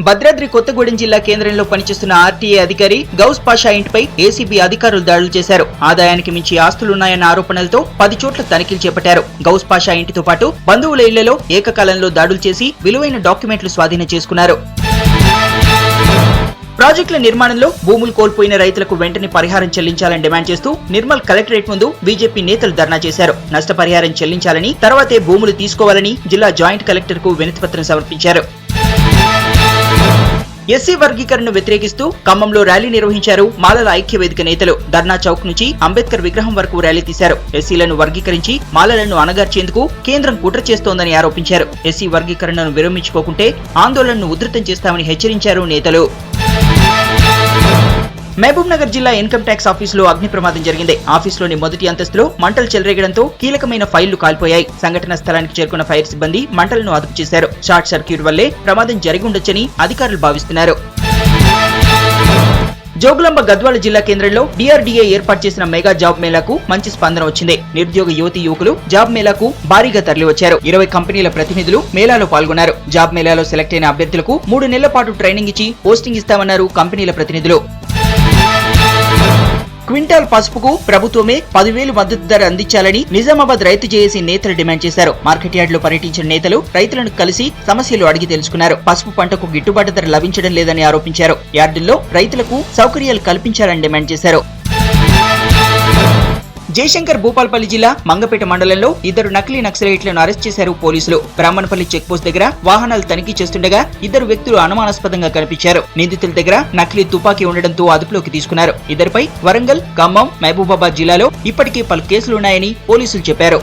భద్రాద్రి కొత్తగూడెం జిల్లా కేంద్రంలో పనిచేస్తున్న ఆర్టీఏ అధికారి గౌస్ పాషా ఇంటిపై ఏసీబీ అధికారులు దాడులు చేశారు. ఆదాయానికి మించి ఆస్తులున్నాయన్న ఆరోపణలతో 10 చోట్ల తనిఖీలు చేపట్టారు. గౌస్ పాషా ఇంటితో పాటు బంధువుల ఇళ్లలో ఏకకాలంలో దాడులు చేసి విలువైన డాక్యుమెంట్లు స్వాధీనం చేసుకున్నారు. ప్రాజెక్టుల నిర్మాణంలో భూములు కోల్పోయిన రైతులకు వెంటనే పరిహారం చెల్లించాలని డిమాండ్ చేస్తూ నిర్మల్ కలెక్టరేట్ ముందు బీజేపీ నేతలు ధర్నా చేశారు. నష్టపరిహారం చెల్లించాలని, తర్వాతే భూములు తీసుకోవాలని జిల్లా జాయింట్ కలెక్టర్ కు వినతిపత్రం సమర్పించారు. ఎస్సీ వర్గీకరణను వ్యతిరేకిస్తూ ఖమ్మంలో ర్యాలీ నిర్వహించారు మాలల ఐక్య వేదిక నేతలు. ధర్నా చౌక్ నుంచి అంబేద్కర్ విగ్రహం వరకు ర్యాలీ తీశారు. ఎస్సీలను వర్గీకరించి మాలలను అణగార్చేందుకు కేంద్రం కుట్ర చేస్తోందని ఆరోపించారు. ఎస్సీ వర్గీకరణను విరమించుకోకుంటే ఆందోళనను ఉధృతం చేస్తామని హెచ్చరించారు నేతలు. మహబూబ్ నగర్ జిల్లా ఇన్కమ్ ట్యాక్స్ ఆఫీసులో అగ్ని ప్రమాదం జరిగింది. ఆఫీసులోని మొదటి అంతస్తులో మంటలు చెలరేగడంతో కీలకమైన ఫైళ్లు కాల్పోయాయి. సంఘటన స్థలానికి చేరుకున్న ఫైర్ సిబ్బంది మంటలను అదుపు చేశారు. షార్ట్ సర్క్యూట్ వల్లే ప్రమాదం జరిగి ఉండొచ్చని అధికారులు భావిస్తున్నారు. జోగులాంబ గద్వాల జిల్లా కేంద్రంలో డిఆర్డీఏ ఏర్పాటు చేసిన మెగా జాబ్ మేళాకు మంచి స్పందన వచ్చింది. నిరుద్యోగ యువతీ యువకులు జాబ్ మేళాకు భారీగా తరలివచ్చారు. 20 కంపెనీల ప్రతినిధులు మేళాలో పాల్గొన్నారు. జాబ్ మేళాలో సెలెక్ట్ అయిన అభ్యర్థులకు 3 నెలల పాటు ట్రైనింగ్ ఇచ్చి పోస్టింగ్ ఇస్తామన్నారు కంపెనీల ప్రతినిధులు. క్వింటాల్ పసుపుకు ప్రభుత్వమే 10,000 మద్దతు ధర అందించాలని నిజామాబాద్ రైతు జేఏసీ నేతలు డిమాండ్ చేశారు. మార్కెట్ యార్డ్ లో పర్యటించిన నేతలు రైతులను కలిసి సమస్యలు అడిగి తెలుసుకున్నారు. పసుపు పంటకు గిట్టుబాటు ధర లభించడం లేదని ఆరోపించారు. యార్డుల్లో రైతులకు సౌకర్యాలు కల్పించాలని డిమాండ్ చేశారు. జయశంకర్ భూపాల్పల్లి జిల్లా మంగపేట మండలంలో 2 నకిలీ నక్సలైట్లను అరెస్ట్ చేశారు పోలీసులు. బ్రాహ్మణపల్లి చెక్ పోస్ట్ దగ్గర వాహనాలు తనిఖీ చేస్తుండగా 2 వ్యక్తులు అనుమానాస్పదంగా కనిపించారు. నిందితుల దగ్గర నకిలీ తుపాకీ ఉండడంతో అదుపులోకి తీసుకున్నారు. ఇద్దరిపై వరంగల్, ఖమ్మం, మహబూబాబాద్ జిల్లాలో ఇప్పటికే పలు కేసులున్నాయని పోలీసులు చెప్పారు.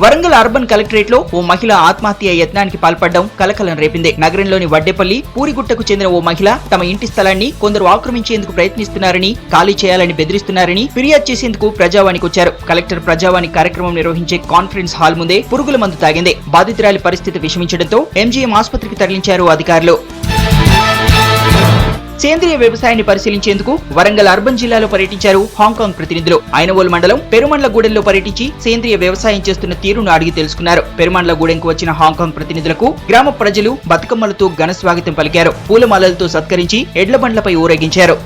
వరంగల్ అర్బన్ కలెక్టరేట్ లో ఓ మహిళ ఆత్మహత్య యత్నానికి పాల్పడడం కలకలం రేపింది. నగరంలోని వడ్డేపల్లి పూరిగుట్టకు చెందిన ఓ మహిళ తమ ఇంటి స్థలాన్ని కొందరు ఆక్రమించేందుకు ప్రయత్నిస్తున్నారని, ఖాళీ చేయాలని బెదిరిస్తున్నారని ఫిర్యాదు చేసేందుకు ప్రజావానికి వచ్చారు. కలెక్టర్ ప్రజావాణి కార్యక్రమం నిర్వహించే కాన్ఫరెన్స్ హాల్ ముందే పురుగుల మందు తాగింది. బాధితురాలి పరిస్థితి విషమించడంతో ఎంజీఎం ఆసుపత్రికి తరలించారు అధికారులు. సేంద్రియ వ్యవసాయాన్ని పరిశీలించేందుకు వరంగల్ అర్బన్ జిల్లాలో పర్యటించారు హాంకాంగ్ ప్రతినిధులు. ఐనవోలు మండలం పెరుమండ్లగూడెంలో పర్యటించి సేంద్రియ వ్యవసాయం చేస్తున్న తీరును అడిగి తెలుసుకున్నారు. పెరుమండ్లగూడెంకు వచ్చిన హాంకాంగ్ ప్రతినిధులకు గ్రామ ప్రజలు బతుకమ్మలతో ఘన స్వాగతం పలికారు. పూలమాలలతో సత్కరించి ఎడ్ల బండ్లపై ఊరేగించారు.